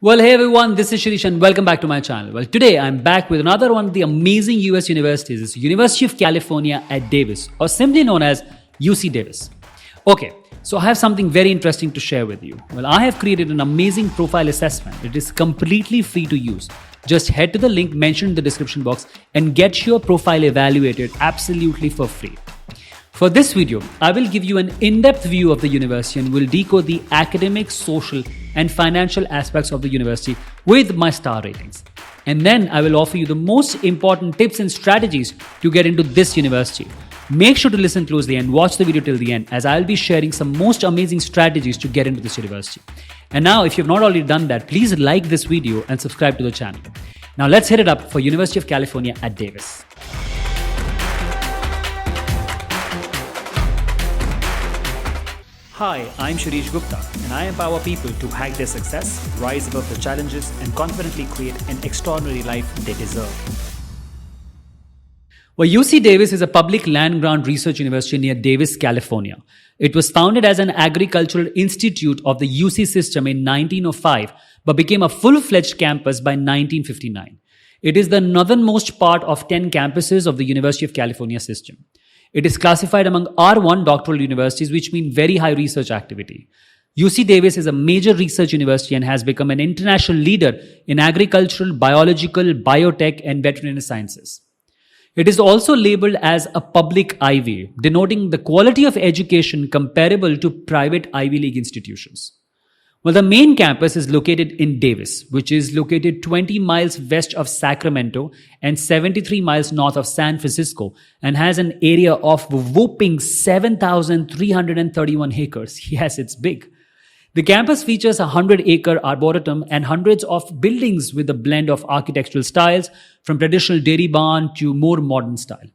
Well, hey everyone, this is Shirish and welcome back to my channel. Well, today I'm back with another one of the amazing US universities. It's University of California at Davis, or simply known as Ucdavis. Okay, so I have something very interesting to share with you. Well, I have created an amazing profile assessment. It is completely free to use. Just head to the link mentioned in the description box and get your profile evaluated absolutely for free. For this video, I will give you an in-depth view of the university and will decode the academic, social, and financial aspects of the university with my star ratings. And then I will offer you the most important tips and strategies to get into this university. Make sure to listen closely and watch the video till the end, as I'll be sharing some most amazing strategies to get into this university. And now, if you've not already done that, please like this video and subscribe to the channel. Now let's hit it up for University of California at Davis. Hi, I'm Shirish Gupta, and I empower people to hack their success, rise above the challenges, and confidently create an extraordinary life they deserve. Well, UC Davis is a public land-grant research university near Davis, California. It was founded as an agricultural institute of the UC system in 1905, but became a full-fledged campus by 1959. It is the northernmost part of 10 campuses of the University of California system. It is classified among R1 doctoral universities, which mean very high research activity. UC Davis is a major research university and has become an international leader in agricultural, biological, biotech, and veterinary sciences. It is also labeled as a public Ivy, denoting the quality of education comparable to private Ivy League institutions. Well, the main campus is located in Davis, which is located 20 miles west of Sacramento and 73 miles north of San Francisco, and has an area of whopping 7,331 acres. Yes, it's big. The campus features a 100-acre arboretum and hundreds of buildings with a blend of architectural styles, from traditional dairy barn to more modern style.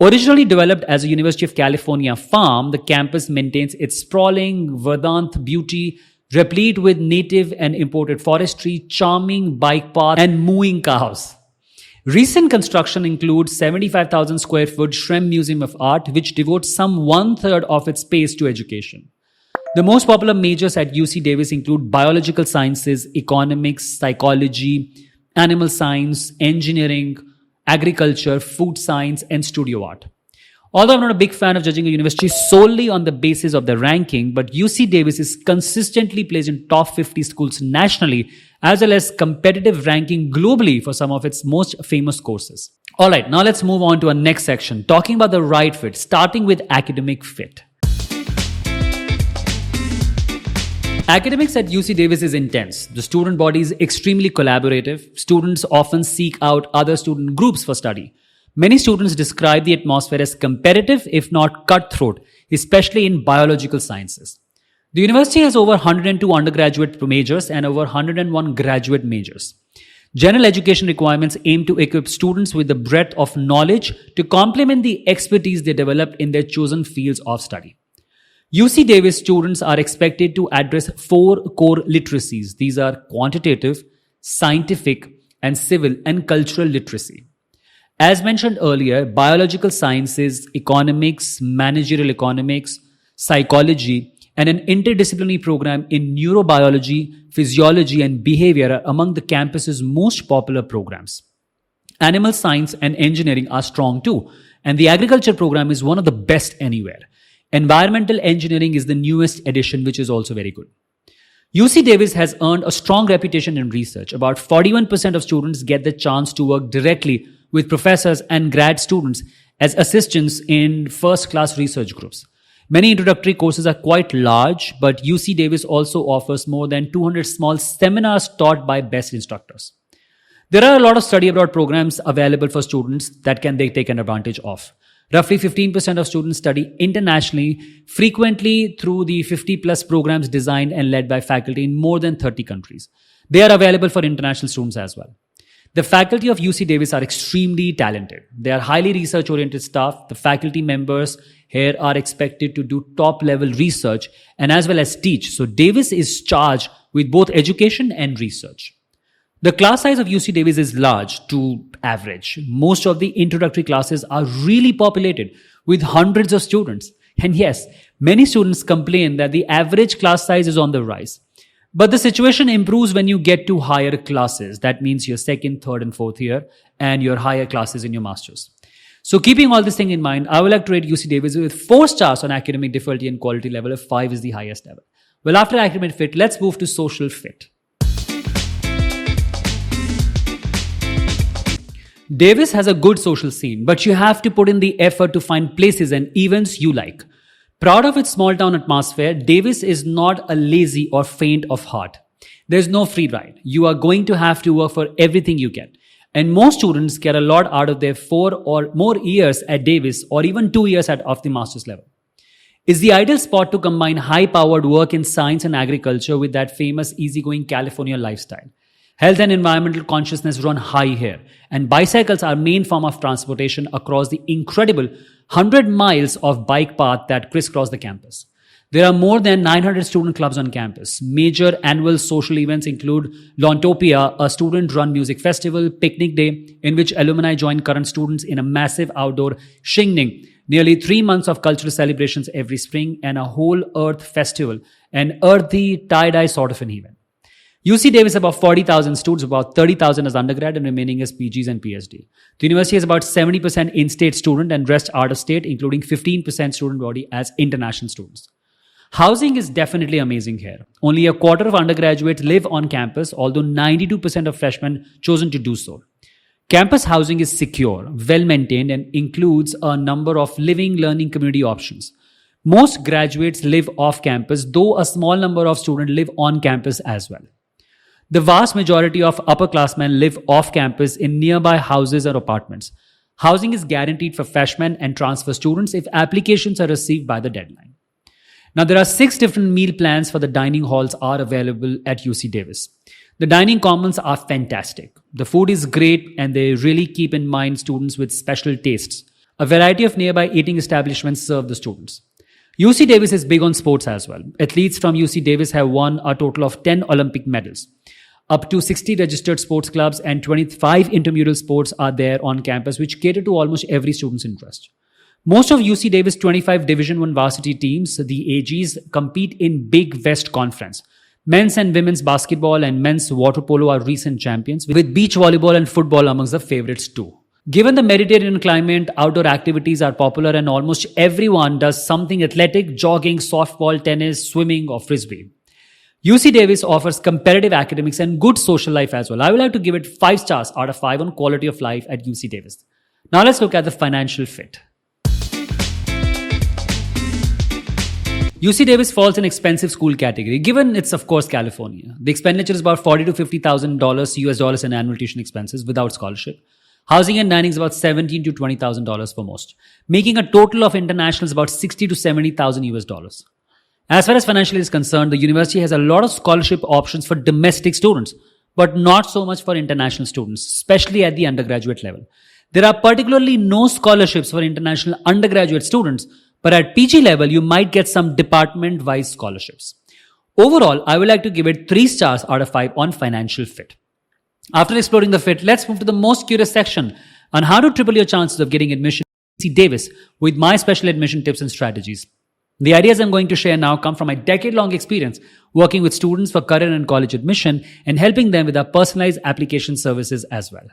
Originally developed as a University of California farm, the campus maintains its sprawling, verdant beauty, replete with native and imported forestry, charming bike paths, and mooing cows. Recent construction includes 75,000 square foot Shrem Museum of Art, which devotes some one-third of its space to education. The most popular majors at UC Davis include biological sciences, economics, psychology, animal science, engineering, agriculture, food science, and studio art. Although I'm not a big fan of judging a university solely on the basis of their ranking, but UC Davis is consistently placed in top 50 schools nationally, as well as competitive ranking globally for some of its most famous courses. Alright, now let's move on to our next section, talking about the right fit, starting with academic fit. Academics at UC Davis is intense. The student body is extremely collaborative. Students often seek out other student groups for study. Many students describe the atmosphere as competitive, if not cutthroat, especially in biological sciences. The university has over 102 undergraduate majors and over 101 graduate majors. General education requirements aim to equip students with the breadth of knowledge to complement the expertise they develop in their chosen fields of study. UC Davis students are expected to address 4 core literacies. These are quantitative, scientific, and civil and cultural literacy. As mentioned earlier, biological sciences, economics, managerial economics, psychology, and an interdisciplinary program in neurobiology, physiology, and behavior are among the campus's most popular programs. Animal science and engineering are strong too, and the agriculture program is one of the best anywhere. Environmental engineering is the newest addition, which is also very good. UC Davis has earned a strong reputation in research. About 41% of students get the chance to work directly with professors and grad students as assistants in first-class research groups. Many introductory courses are quite large, but UC Davis also offers more than 200 small seminars taught by best instructors. There are a lot of study abroad programs available for students that they take an advantage of. Roughly 15% of students study internationally, frequently through the 50-plus programs designed and led by faculty in more than 30 countries. They are available for international students as well. The faculty of UC Davis are extremely talented. They are highly research-oriented staff. The faculty members here are expected to do top-level research and as well as teach. So Davis is charged with both education and research. The class size of UC Davis is large to average. Most of the introductory classes are really populated with hundreds of students. And yes, many students complain that the average class size is on the rise. But the situation improves when you get to higher classes. That means your second, third, and fourth year, and your higher classes in your master's. So keeping all this thing in mind, I would like to rate UC Davis with 4 stars on academic difficulty and quality level if 5 is the highest level. Well, after academic fit, let's move to social fit. Davis has a good social scene, but you have to put in the effort to find places and events you like. Proud of its small town atmosphere, Davis is not a lazy or faint of heart. There's no free ride. You are going to have to work for everything you get. And most students get a lot out of their 4 or more years at Davis or even 2 years of the master's level. It's the ideal spot to combine high-powered work in science and agriculture with that famous easygoing California lifestyle. Health and environmental consciousness run high here, and bicycles are main form of transportation across the incredible 100 miles of bike path that crisscross the campus. There are more than 900 student clubs on campus. Major annual social events include Lontopia, a student-run music festival, Picnic Day, in which alumni join current students in a massive outdoor shindig, nearly 3 months of cultural celebrations every spring, and a whole Earth festival, an earthy tie-dye sort of an event. UC Davis about 40,000 students, about 30,000 as undergrad and remaining as PGs and PhD. The university has about 70% in-state student and rest out of state, including 15% student body as international students. Housing is definitely amazing here. Only a quarter of undergraduates live on campus, although 92% of freshmen chosen to do so. Campus housing is secure, well-maintained, and includes a number of living, learning community options. Most graduates live off campus, though a small number of students live on campus as well. The vast majority of upperclassmen live off campus in nearby houses or apartments. Housing is guaranteed for freshmen and transfer students if applications are received by the deadline. Now, there are 6 different meal plans for the dining halls are available at UC Davis. The dining commons are fantastic. The food is great and they really keep in mind students with special tastes. A variety of nearby eating establishments serve the students. UC Davis is big on sports as well. Athletes from UC Davis have won a total of 10 Olympic medals. Up to 60 registered sports clubs and 25 intramural sports are there on campus, which cater to almost every student's interest. Most of UC Davis 25 Division I varsity teams, the AGs, compete in Big West Conference. Men's and women's basketball and men's water polo are recent champions, with beach volleyball and football amongst the favorites too. Given the Mediterranean climate, outdoor activities are popular and almost everyone does something athletic, jogging, softball, tennis, swimming or frisbee. UC Davis offers competitive academics and good social life as well. I would like to give it 5 stars out of 5 on quality of life at UC Davis. Now let's look at the financial fit. UC Davis falls in expensive school category, given it's of course California. The expenditure is about $40,000 to $50,000 US dollars in annual tuition expenses without scholarship. Housing and dining is about $17,000 to $20,000 for most, making a total of internationals about $60,000 to $70,000 US dollars. As far as financially is concerned, the university has a lot of scholarship options for domestic students, but not so much for international students, especially at the undergraduate level. There are particularly no scholarships for international undergraduate students, but at PG level, you might get some department-wise scholarships. Overall, I would like to give it 3 stars out of 5 on financial fit. After exploring the fit, let's move to the most curious section on how to triple your chances of getting admission to UC Davis with my special admission tips and strategies. The ideas I'm going to share now come from my decade-long experience working with students for career and college admission and helping them with our personalized application services as well.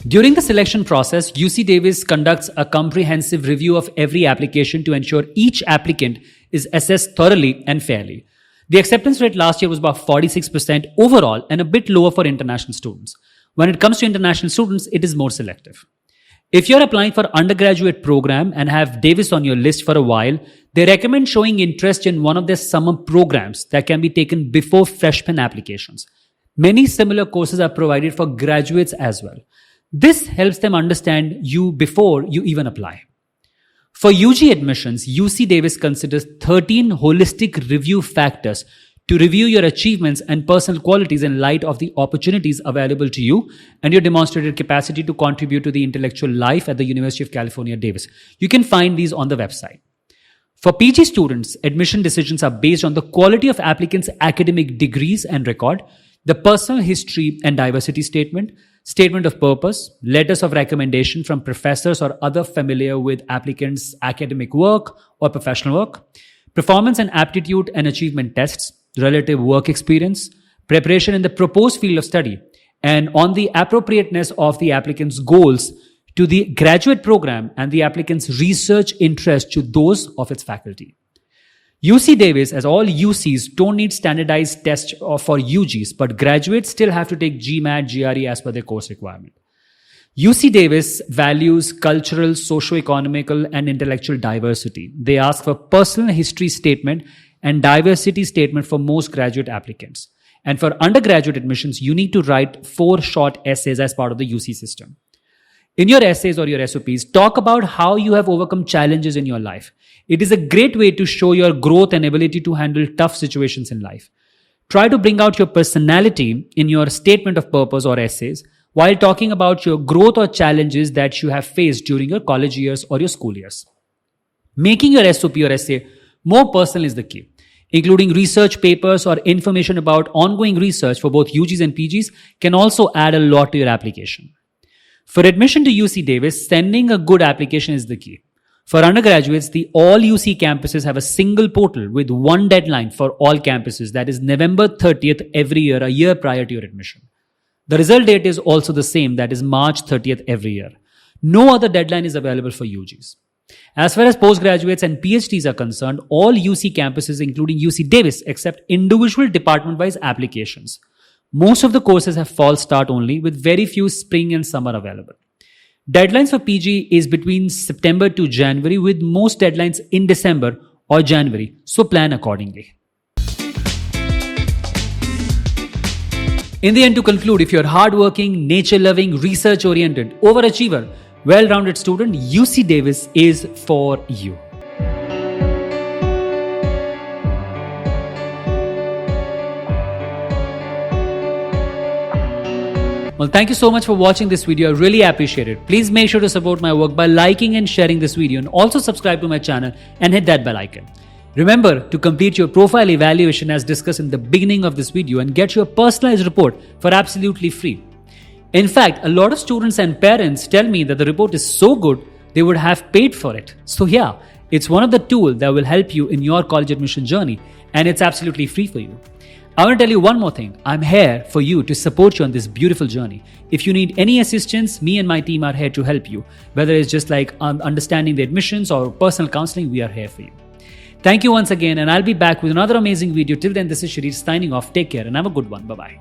During the selection process, UC Davis conducts a comprehensive review of every application to ensure each applicant is assessed thoroughly and fairly. The acceptance rate last year was about 46% overall and a bit lower for international students. When it comes to international students, it is more selective. If you're applying for undergraduate program and have Davis on your list for a while, they recommend showing interest in one of their summer programs that can be taken before freshman applications. Many similar courses are provided for graduates as well. This helps them understand you before you even apply. For UG admissions, UC Davis considers 13 holistic review factors to review your achievements and personal qualities in light of the opportunities available to you and your demonstrated capacity to contribute to the intellectual life at the University of California, Davis. You can find these on the website. For PG students, admission decisions are based on the quality of applicants' academic degrees and record, the personal history and diversity statement, statement of purpose, letters of recommendation from professors or other familiar with applicants' academic work or professional work, performance and aptitude and achievement tests, relative work experience, preparation in the proposed field of study, and on the appropriateness of the applicant's goals to the graduate program and the applicant's research interest to those of its faculty. Ucdavis, as all UCs, don't need standardized tests for UGs, but graduates still have to take GMAT, GRE as per their course requirement. Ucdavis values cultural, socio-economical, and intellectual diversity. They ask for personal history statement and diversity statement for most graduate applicants. And for undergraduate admissions, you need to write 4 short essays as part of the UC system. In your essays or your SOPs, talk about how you have overcome challenges in your life. It is a great way to show your growth and ability to handle tough situations in life. Try to bring out your personality in your statement of purpose or essays while talking about your growth or challenges that you have faced during your college years or your school years. Making your SOP or essay more personal is the key. Including research papers or information about ongoing research for both UGs and PGs can also add a lot to your application. For admission to Ucdavis, sending a good application is the key. For undergraduates, the all UC campuses have a single portal with one deadline for all campuses, that is November 30th every year, a year prior to your admission. The result date is also the same, that is March 30th every year. No other deadline is available for UGs. As far as postgraduates and PhDs are concerned, all UC campuses, including Ucdavis, accept individual department-wise applications. Most of the courses have fall start only, with very few spring and summer available. Deadlines for PG is between September to January, with most deadlines in December or January, so plan accordingly. In the end, to conclude, if you're hardworking, nature-loving, research-oriented, overachiever, well-rounded student, Ucdavis is for you. Well, thank you so much for watching this video. I really appreciate it. Please make sure to support my work by liking and sharing this video, and also subscribe to my channel and hit that bell icon. Remember to complete your profile evaluation as discussed in the beginning of this video and get your personalized report for absolutely free. In fact, a lot of students and parents tell me that the report is so good, they would have paid for it. So yeah, it's one of the tools that will help you in your college admission journey, and it's absolutely free for you. I want to tell you one more thing. I'm here for you to support you on this beautiful journey. If you need any assistance, me and my team are here to help you. Whether it's just like understanding the admissions or personal counseling, we are here for you. Thank you once again, and I'll be back with another amazing video. Till then, this is Shirish signing off. Take care and have a good one. Bye-bye.